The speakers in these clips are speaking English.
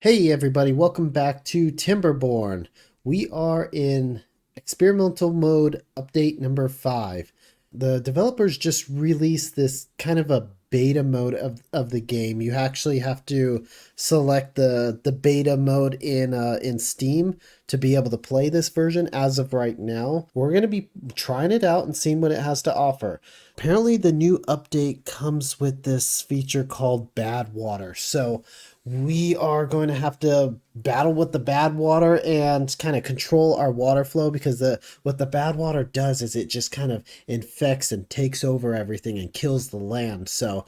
Hey everybody, welcome back to Timberborn. We are in experimental mode update number 5. The developers just released this kind of a beta mode of the game. You actually have to select the beta mode in Steam to be able to play this version as of right now. We're going to be trying it out and seeing what it has to offer. Apparently the new update comes with this feature called Badwater. So we are going to have to battle with the bad water and kind of control our water flow because what the bad water does is it just kind of infects and takes over everything and kills the land. So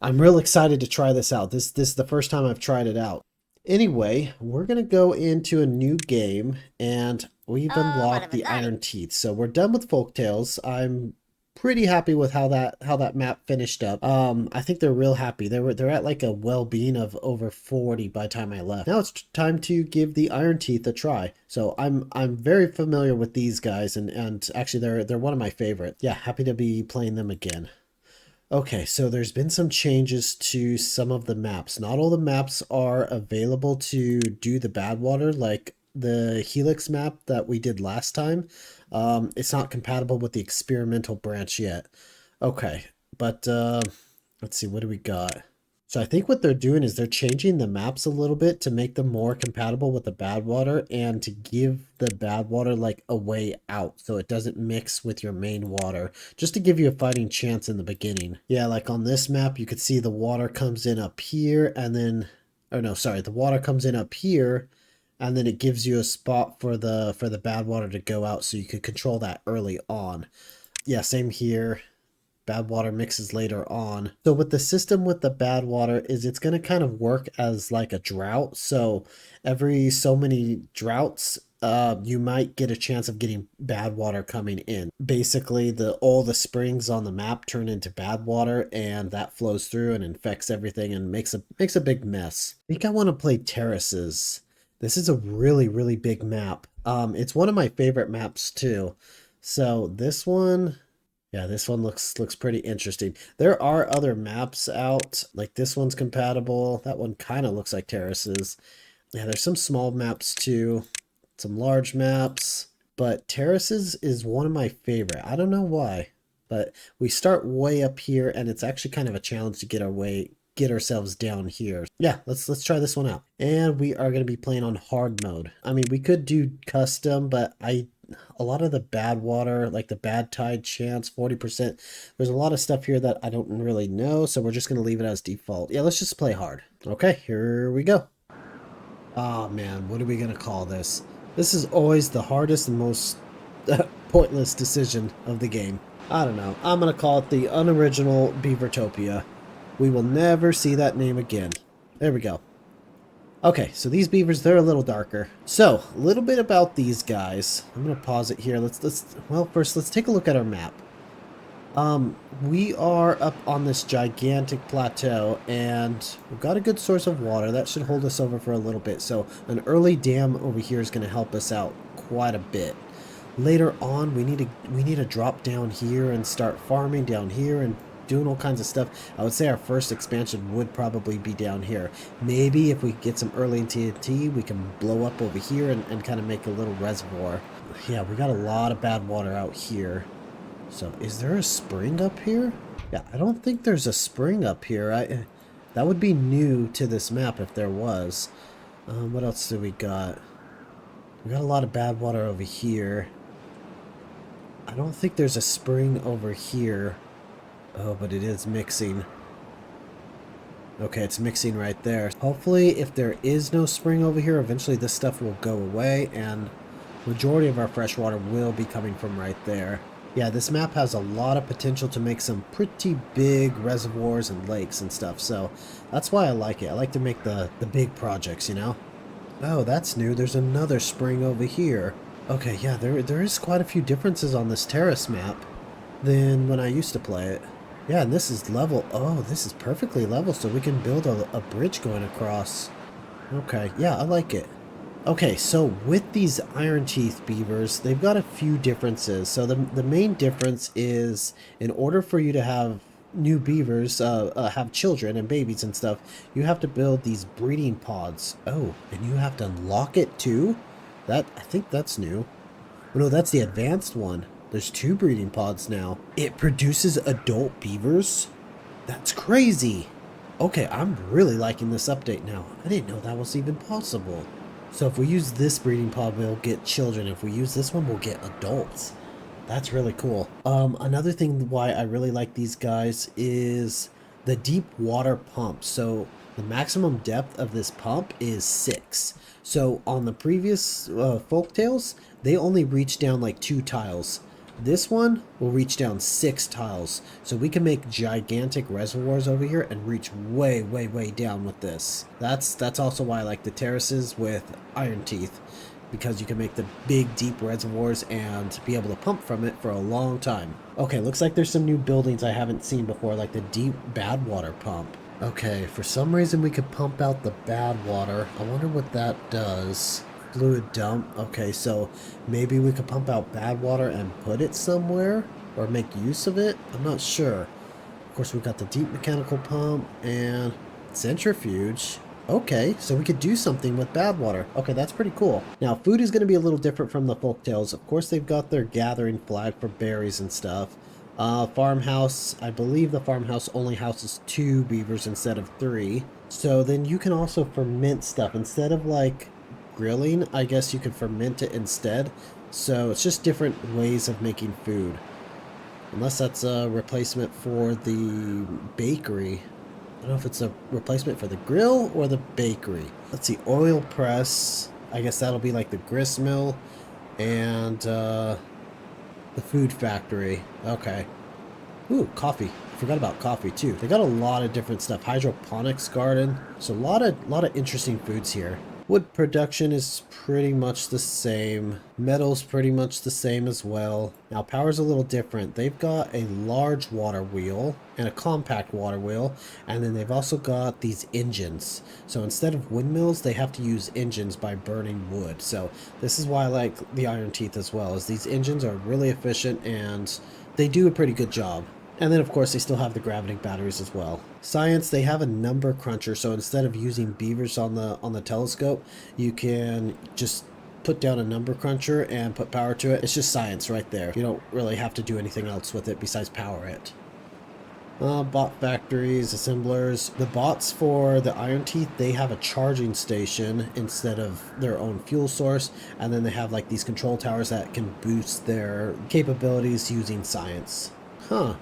I'm real excited to try this out. This is the first time I've tried it out. Anyway, we're going to go into a new game and we've unlocked the Iron Teeth. So we're done with Folktales. I'm pretty happy with how that map finished up. I think they're real happy. They're at like a well-being of over 40 by the time I left. Now it's time to give the Iron Teeth a try. So I'm very familiar with these guys and actually they're one of my favorite. Yeah, happy to be playing them again. Okay, so there's been some changes to some of the maps. Not all the maps are available to do the Badwater, like the Helix map that we did last time. It's not compatible with the experimental branch yet. Okay, but let's see, what do we got? So I think what they're doing is they're changing the maps a little bit to make them more compatible with the Badwater and to give the Badwater like a way out so it doesn't mix with your main water, just to give you a fighting chance in the beginning. Yeah, like on this map, you could see the water comes in up here and then, or no, sorry, the water comes in up here and then it gives you a spot for the Badwater to go out so you could control that early on. Yeah, same here. Badwater mixes later on. So with the system with the Badwater is it's going to kind of work as like a drought. So every so many droughts, you might get a chance of getting Badwater coming in. Basically, all the springs on the map turn into Badwater, and that flows through and infects everything and makes a big mess. I think I want to play terraces. This is a really big map. It's one of my favorite maps too. So this one. Yeah, this one looks pretty interesting. There are other maps out, like this one's compatible. That one kind of looks like terraces. Yeah, there's some small maps too, some large maps, but terraces is one of my favorite. I don't know why, but we start way up here and it's actually kind of a challenge to get ourselves down here. Yeah, let's try this one out. And we are going to be playing on hard mode. I mean, we could do custom, but a lot of the bad water, like the bad tide chance, 40%. There's a lot of stuff here that I don't really know, so we're just going to leave it as default. Yeah, let's just play hard. Okay, here we go. Oh man, what are we going to call this? This is always the hardest and most pointless decision of the game. I don't know. I'm going to call it the unoriginal Beavertopia. We will never see that name again. There we go. Okay, so these beavers, they're a little darker. So, a little bit about these guys. I'm going to pause it here. Well, first, let's take a look at our map. We are up on this gigantic plateau, and we've got a good source of water. That should hold us over for a little bit. So, an early dam over here is going to help us out quite a bit. Later on, we need to drop down here and start farming down here and doing all kinds of stuff. I would say our first expansion would probably be down here. Maybe if we get some early TNT, we can blow up over here and kind of make a little reservoir. Yeah, we got a lot of bad water out here. So is there a spring up here? Yeah, I don't think there's a spring up here. That would be new to this map if there was. What else do we got? We got a lot of bad water over here. I don't think there's a spring over here. Oh, but it is mixing. Okay, it's mixing right there. Hopefully, if there is no spring over here, eventually this stuff will go away, and majority of our fresh water will be coming from right there. Yeah, this map has a lot of potential to make some pretty big reservoirs and lakes and stuff, so that's why I like it. I like to make the big projects, you know? Oh, that's new. There's another spring over here. Okay, yeah, there is quite a few differences on this terrace map than when I used to play it. Yeah, and this is level. Oh, this is perfectly level, so we can build a bridge going across. Okay, yeah, I like it. Okay, so with these Iron Teeth beavers, they've got a few differences. So the main difference is in order for you to have new beavers have children and babies and stuff, you have to build these breeding pods. Oh, and you have to unlock it too? I think that's new. Oh, no, that's the advanced one. There's 2 breeding pods now. It produces adult beavers? That's crazy. Okay, I'm really liking this update now. I didn't know that was even possible. So if we use this breeding pod, we'll get children. If we use this one, we'll get adults. That's really cool. Another thing why I really like these guys is the deep water pump. So the maximum depth of this pump is 6. So on the previous folktales, they only reach down like 2 tiles. This one will reach down 6 tiles. So we can make gigantic reservoirs over here and reach way, way, way down with this. That's also why I like the terraces with iron teeth, because you can make the big deep reservoirs and be able to pump from it for a long time. Okay, looks like there's some new buildings I haven't seen before, like the deep Badwater pump. Okay, for some reason we could pump out the bad water. I wonder what that does. Fluid dump. Okay, so maybe we could pump out bad water and put it somewhere or make use of it. I'm not sure. Of course, we've got the deep mechanical pump and centrifuge. Okay, so we could do something with bad water. Okay, that's pretty cool. Now, food is going to be a little different from the folktales. Of course, they've got their gathering flag for berries and stuff. Farmhouse, I believe the farmhouse only houses 2 beavers instead of 3. So then you can also ferment stuff. Instead of like grilling, I guess you could ferment it instead. So it's just different ways of making food. Unless that's a replacement for the bakery. I don't know if it's a replacement for the grill or the bakery. Let's see, oil press. I guess that'll be like the grist mill. And the food factory. Okay. Ooh, coffee. I forgot about coffee too. They got a lot of different stuff. Hydroponics garden. So a lot of interesting foods here. Wood production is pretty much the same. Metal's pretty much the same as well. Now power's a little different. They've got a large water wheel and a compact water wheel, and then they've also got these engines. So instead of windmills, they have to use engines by burning wood. So this is why I like the iron teeth as well, is these engines are really efficient and they do a pretty good job. And then, of course, they still have the gravity batteries as well. Science, they have a number cruncher, so instead of using beavers on the telescope, you can just put down a number cruncher and put power to it. It's just science right there. You don't really have to do anything else with it besides power it. Bot factories, assemblers. The bots for the iron teeth, they have a charging station instead of their own fuel source, and then they have like these control towers that can boost their capabilities using science. Huh.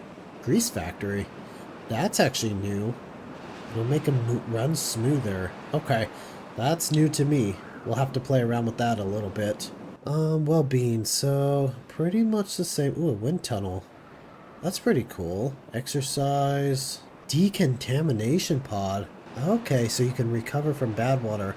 Grease factory. That's actually new. It'll make them run smoother. Okay, that's new to me. We'll have to play around with that a little bit. Well-being. So pretty much the same. Ooh, a wind tunnel. That's pretty cool. Exercise. Decontamination pod. Okay, so you can recover from bad water.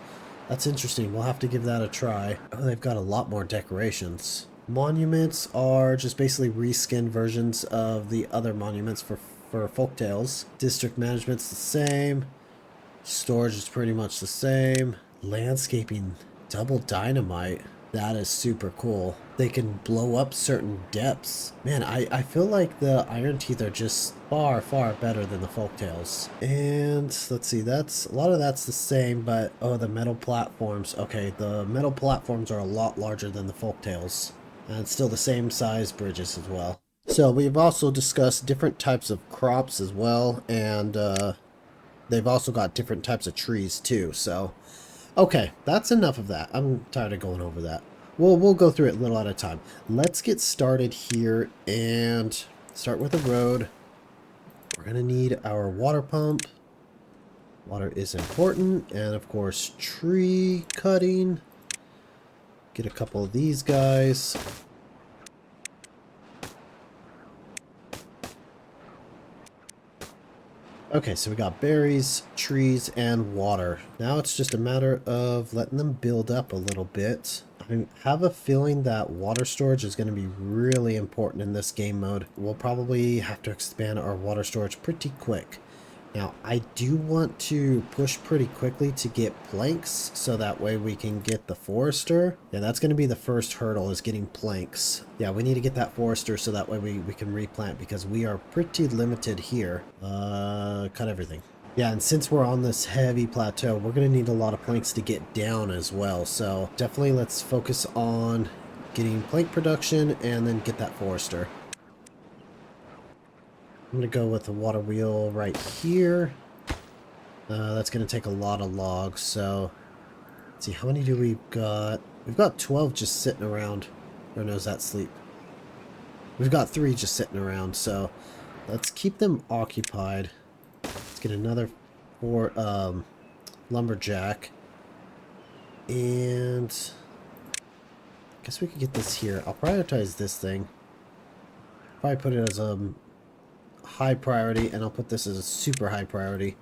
That's interesting. We'll have to give that a try. Oh, they've got a lot more decorations. Monuments are just basically reskinned versions of the other monuments for folktales. District management's the same. Storage is pretty much the same. Landscaping, double dynamite. That is super cool. They can blow up certain depths. Man, I feel like the iron teeth are just far, far better than the folktales. And let's see, a lot of that's the same, but oh, the metal platforms. Okay, the metal platforms are a lot larger than the folktales. And still the same size bridges as well. So we've also discussed different types of crops as well, and they've also got different types of trees too. So, okay, that's enough of that. I'm tired of going over that. We'll go through it a little at a time. Let's get started here and start with the road. We're gonna need our water pump. Water is important, and of course tree cutting. Get a couple of these guys. Okay, so we got berries, trees, and water. Now it's just a matter of letting them build up a little bit. I have a feeling that water storage is going to be really important in this game mode. We'll probably have to expand our water storage pretty quick. Now, I do want to push pretty quickly to get planks, so that way we can get the forester. Yeah, that's going to be the first hurdle, is getting planks. Yeah, we need to get that forester so that way we can replant, because we are pretty limited here. Cut everything. Yeah, and since we're on this heavy plateau, we're going to need a lot of planks to get down as well. So definitely let's focus on getting plank production and then get that forester. I'm going to go with the water wheel right here. That's going to take a lot of logs, so let's see, how many do we got? We've got 12 just sitting around. Or no, is that sleep? We've got 3 just sitting around, so let's keep them occupied. Let's get another 4 lumberjack. And I guess we could get this here. I'll prioritize this thing. Probably put it as a high priority, and I'll put this as a super high priority.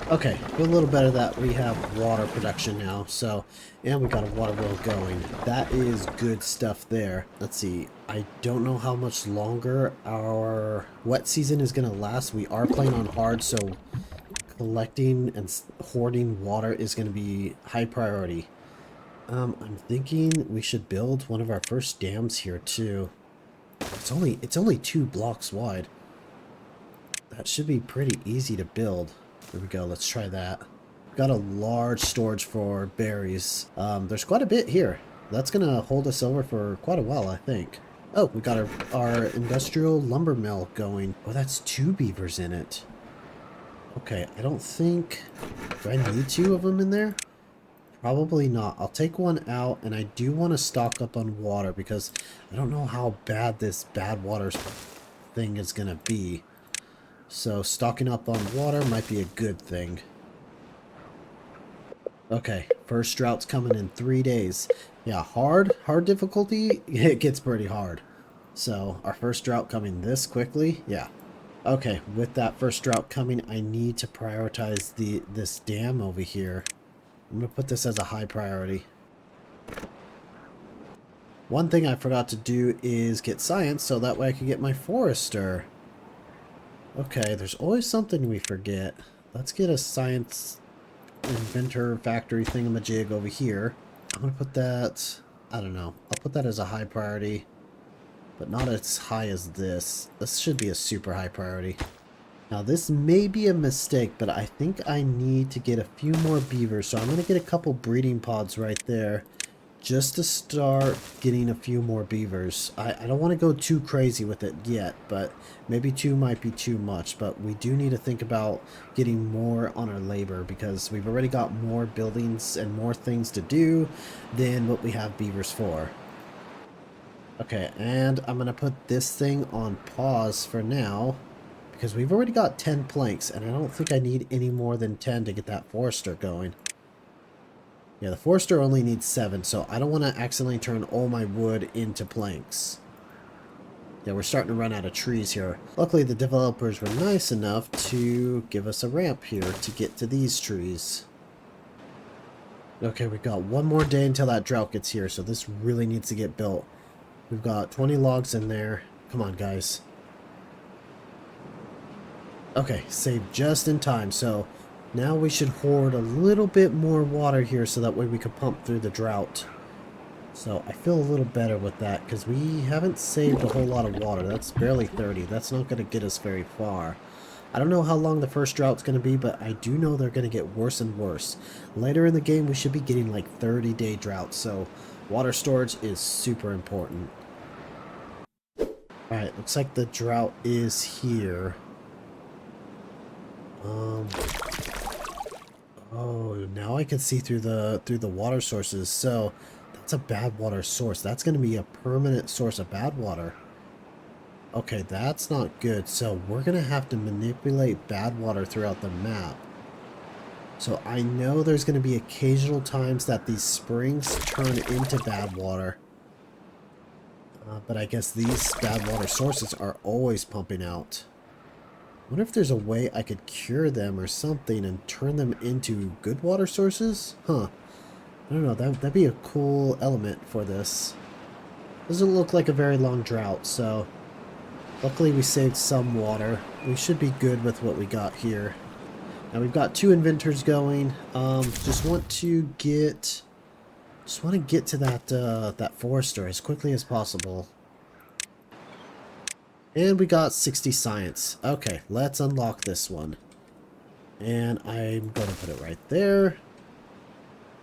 Okay, a little better that we have water production now, so, and we got a water wheel going. That is good stuff there. Let's see, I don't know how much longer our wet season is going to last. We are playing on hard, so collecting and hoarding water is going to be high priority. I'm thinking we should build one of our first dams here too. It's only 2 blocks wide. That should be pretty easy to build. There we go, let's try that. Got a large storage for berries. There's quite a bit here. That's gonna hold us over for quite a while, I think. Oh, we got our industrial lumber mill going. Oh, that's 2 beavers in it. Okay, I don't think... Do I need 2 of them in there? Probably not. I'll take 1 out, and I do want to stock up on water because I don't know how bad this Badwater thing is gonna be. So stocking up on water might be a good thing. Okay, first drought's coming in 3 days. Yeah, hard difficulty, it gets pretty hard. So our first drought coming this quickly, yeah. Okay, with that first drought coming, I need to prioritize this dam over here. I'm gonna put this as a high priority. One thing I forgot to do is get science, so that way I can get my forester. Okay, there's always something we forget. Let's get a science inventor factory thingamajig over here. I'm gonna put that, I don't know, I'll put that as a high priority, but not as high as this. This should be a super high priority. Now this may be a mistake, but I think I need to get a few more beavers, so I'm gonna get a couple breeding pods right there just to start getting a few more beavers. I don't want to go too crazy with it yet, but maybe 2 might be too much. But we do need to think about getting more on our labor because we've already got more buildings and more things to do than what we have beavers for. Okay, and I'm going to put this thing on pause for now because we've already got 10 planks, and I don't think I need any more than 10 to get that forester going. Yeah, the forester only needs 7, so I don't want to accidentally turn all my wood into planks. Yeah, we're starting to run out of trees here. Luckily, the developers were nice enough to give us a ramp here to get to these trees. Okay, we've got 1 more day until that drought gets here, so this really needs to get built. We've got 20 logs in there. Come on, guys. Okay, saved just in time, so... Now we should hoard a little bit more water here so that way we can pump through the drought. So I feel a little better with that because we haven't saved a whole lot of water. That's barely 30. That's not going to get us very far. I don't know how long the first drought's going to be, but I do know they're going to get worse and worse. Later in the game we should be getting like 30-day droughts, so water storage is super important. Alright, looks like the drought is here. Oh, now I can see through the water sources. So that's a Badwater source. That's going to be a permanent source of Badwater. Okay, that's not good. So we're going to have to manipulate Badwater throughout the map. So I know there's going to be occasional times that these springs turn into Badwater. But I guess these Badwater sources are always pumping out. Wonder if there's a way I could cure them or something and turn them into good water sources? Huh. I don't know. That'd be a cool element for this. Doesn't look like a very long drought, so luckily we saved some water. We should be good with what we got here. Now we've got 2 inventors going. Just want to get to that forester as quickly as possible. And we got 60 science. Okay, let's unlock this one. And I'm going to put it right there.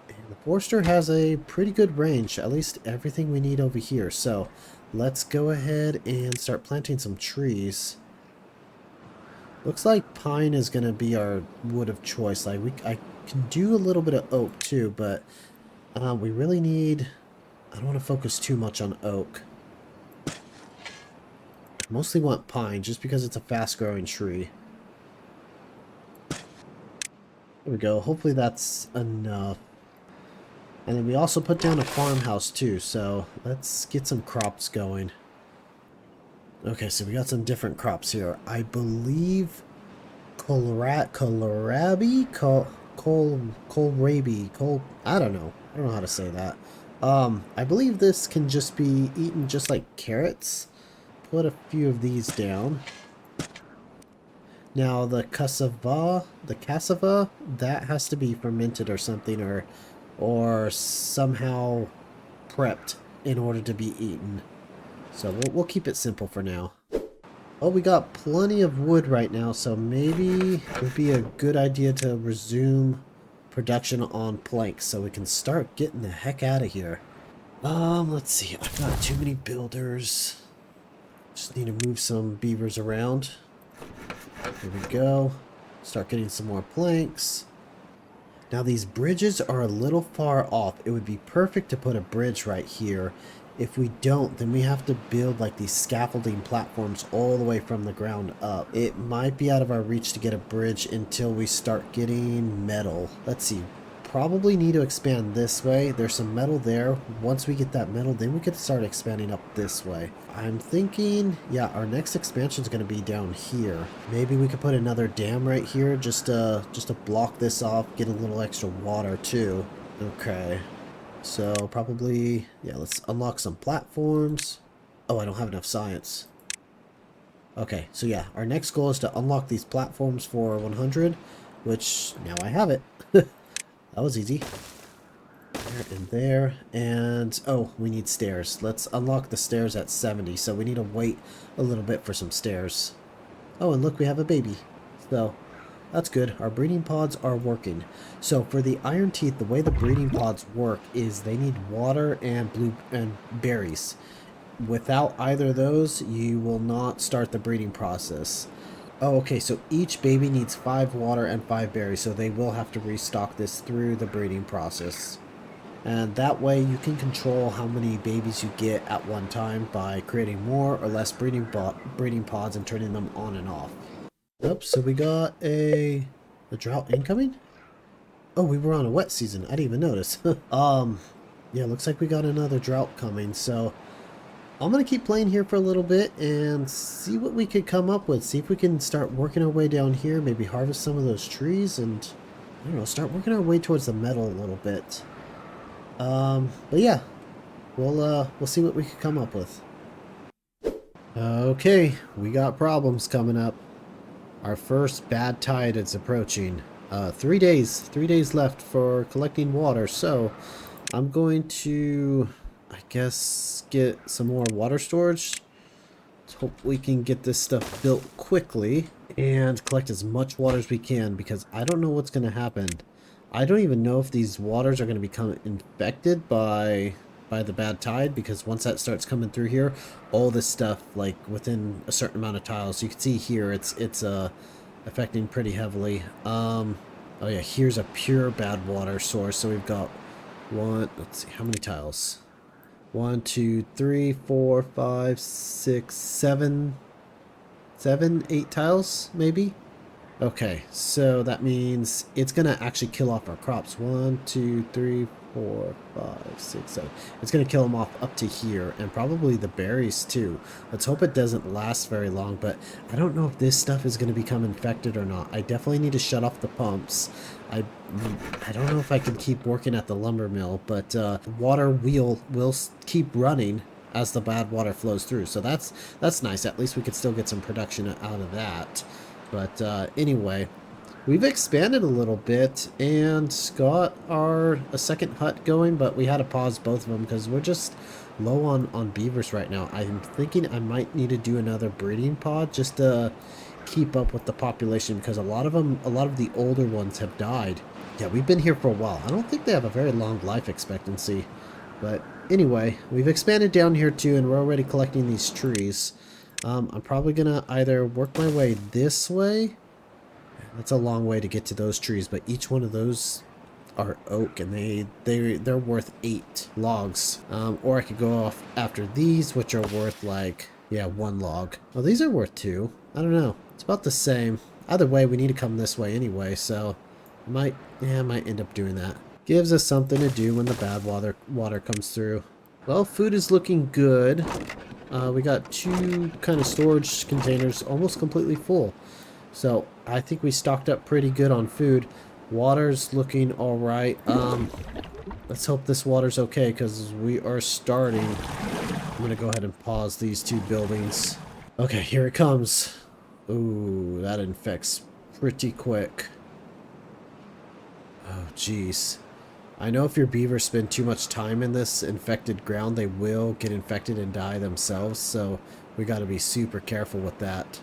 And the forester has a pretty good range, at least everything we need over here. So let's go ahead and start planting some trees. Looks like pine is going to be our wood of choice. Like I can do a little bit of oak too, but we really need... I don't want to focus too much on oak. Mostly want pine just because it's a fast growing tree. There we go. Hopefully that's enough. And then we also put down a farmhouse too, so let's get some crops going. Okay, so we got some different crops here. I believe kohlrabi, I don't know. I don't know how to say that. I believe this can just be eaten just like carrots. Put a few of these down. Now the cassava, that has to be fermented or something, or somehow prepped in order to be eaten. So we'll keep it simple for now. Oh, we got plenty of wood right now, so maybe it would be a good idea to resume production on planks so we can start getting the heck out of here. Let's see. I've got too many builders. Just need to move some beavers around. There we go. Start getting some more planks. Now these bridges are a little far off. It would be perfect to put a bridge right here. If we don't, then we have to build like these scaffolding platforms all the way from the ground up. It might be out of our reach to get a bridge until we start getting metal. Let's see. Probably need to expand this way. There's some metal there. Once we get that metal, then we could start expanding up this way. I'm thinking, yeah, our next expansion is going to be down here. Maybe we could put another dam right here just to block this off, get a little extra water too. Okay. So probably, yeah, let's unlock some platforms. Oh, I don't have enough science. Okay, so yeah, our next goal is to unlock these platforms for 100, which now I have it. That was easy. There and there. And, oh, we need stairs. Let's unlock the stairs at 70, so we need to wait a little bit for some stairs. Oh, and look, we have a baby. So, that's good. Our breeding pods are working. So, for the iron teeth, the way the breeding pods work is they need water and berries. Without either of those, you will not start the breeding process. Oh, okay, so each baby needs 5 water and 5 berries, so they will have to restock this through the breeding process. And that way you can control how many babies you get at one time by creating more or less breeding pods and turning them on and off. Yep, so we got a drought incoming? Oh, we were on a wet season. I didn't even notice. Yeah, looks like we got another drought coming, so I'm going to keep playing here for a little bit and see what we could come up with. See if we can start working our way down here, maybe harvest some of those trees and, I don't know, start working our way towards the metal a little bit. But yeah, we'll see what we can come up with. Okay, we got problems coming up. Our first bad tide is approaching. 3 days left for collecting water, so I'm going to, I guess, get some more water storage. Let's hope we can get this stuff built quickly and collect as much water as we can, because I don't know what's going to happen. I don't even know if these waters are going to become infected by the bad tide, because once that starts coming through here, all this stuff, like within a certain amount of tiles, you can see here it's affecting pretty heavily. Oh yeah, here's a pure bad water source. So we've got let's see, how many tiles? 1, 2, 3, 4, 5, 6, 7, 8 tiles, maybe? Okay, so that means it's gonna actually kill off our crops. 1, 2, 3, 4, 5, 6, 7. It's going to kill them off up to here, and probably the berries too. Let's hope it doesn't last very long, but I don't know if this stuff is going to become infected or not. I definitely need to shut off the pumps. I don't know if I can keep working at the lumber mill, but the water wheel will keep running as the bad water flows through. So that's nice. At least we could still get some production out of that. But anyway, we've expanded a little bit and got a second hut going, but we had to pause both of them because we're just low on beavers right now. I'm thinking I might need to do another breeding pod just to keep up with the population because a lot of the older ones have died. Yeah, we've been here for a while. I don't think they have a very long life expectancy. But anyway, we've expanded down here too, and we're already collecting these trees. I'm probably gonna either work my way this way. That's a long way to get to those trees, but each one of those are oak, and they're worth 8 logs. Or I could go off after these, which are worth like, yeah, 1 log. Oh, these are worth 2. I don't know. It's about the same. Either way, we need to come this way anyway, so I might end up doing that. Gives us something to do when the bad water comes through. Well, food is looking good. We got 2 kind of storage containers almost completely full. So I think we stocked up pretty good on food. Water's looking all right. Let's hope this water's okay because we are starting. I'm going to go ahead and pause these 2 buildings. Okay, here it comes. Ooh, that infects pretty quick. Oh, jeez. I know if your beavers spend too much time in this infected ground, they will get infected and die themselves, so we got to be super careful with that.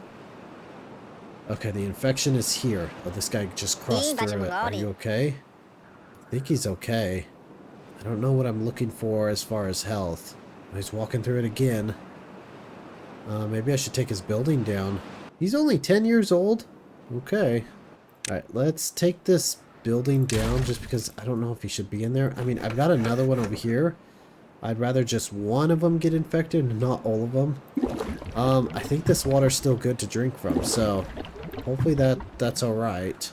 Okay, the infection is here. Oh, this guy just crossed through it. Are you okay? I think he's okay. I don't know what I'm looking for as far as health. He's walking through it again. Maybe I should take his building down. He's only 10 years old? Okay. Alright, let's take this building down just because I don't know if he should be in there. I mean, I've got another one over here. I'd rather just one of them get infected and not all of them. I think this water's still good to drink from, so hopefully that's alright.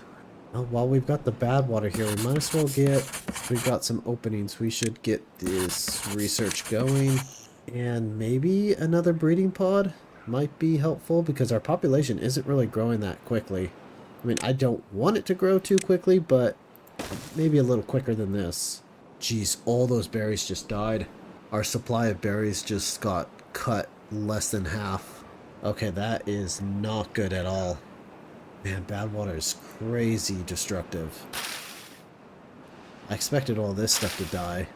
While we've got the bad water here, we might as well we've got some openings. We should get this research going. And maybe another breeding pod might be helpful because our population isn't really growing that quickly. I mean, I don't want it to grow too quickly, but maybe a little quicker than this. Jeez, all those berries just died. Our supply of berries just got cut less than half. Okay, that is not good at all. Man, bad water is crazy destructive. I expected all this stuff to die.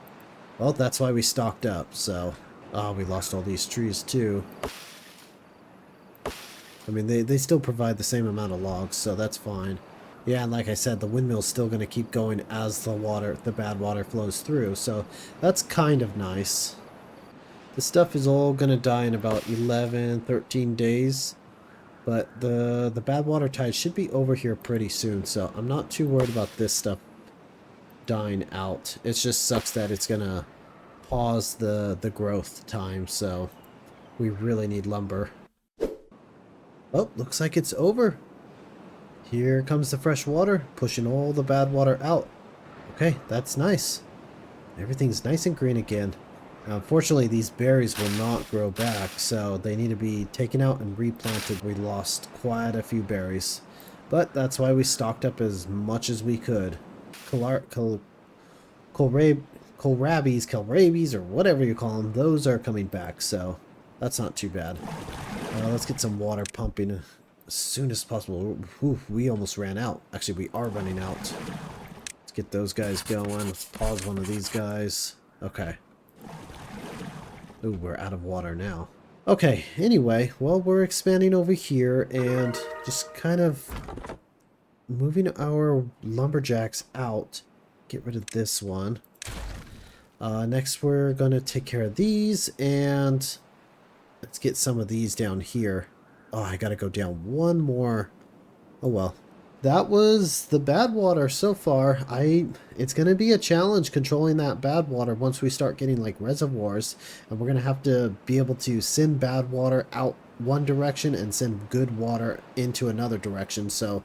Well, that's why we stocked up, so... Oh, we lost all these trees too. I mean, they still provide the same amount of logs, so that's fine. Yeah, and like I said, the windmill's still going to keep going as the bad water flows through, so that's kind of nice. This stuff is all going to die in about 11, 13 days, but the bad water tide should be over here pretty soon, so I'm not too worried about this stuff dying out. It just sucks that it's going to pause the growth time, so we really need lumber. Oh, looks like it's over. Here comes the fresh water, pushing all the bad water out. Okay, that's nice. Everything's nice and green again. Now, unfortunately, these berries will not grow back, so they need to be taken out and replanted. We lost quite a few berries, but that's why we stocked up as much as we could. Kohlrabies, or whatever you call them, those are coming back, so that's not too bad. Let's get some water pumping as soon as possible. Ooh, we almost ran out. Actually, we are running out. Let's get those guys going. Let's pause one of these guys. Okay. Ooh, we're out of water now. Okay, anyway, well, we're expanding over here and just kind of moving our lumberjacks out. Get rid of this one. Next, we're going to take care of these, and let's get some of these down here. Oh, I got to go down one more. Oh, well. That was the bad water so far. It's going to be a challenge controlling that bad water once we start getting like reservoirs, and we're going to have to be able to send bad water out one direction and send good water into another direction. So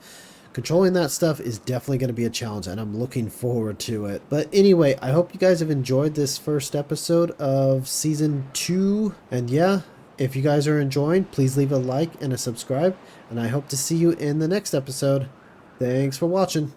controlling that stuff is definitely going to be a challenge, and I'm looking forward to it. But anyway, I hope you guys have enjoyed this first episode of season 2. And yeah, if you guys are enjoying, please leave a like and a subscribe, and I hope to see you in the next episode. Thanks for watching.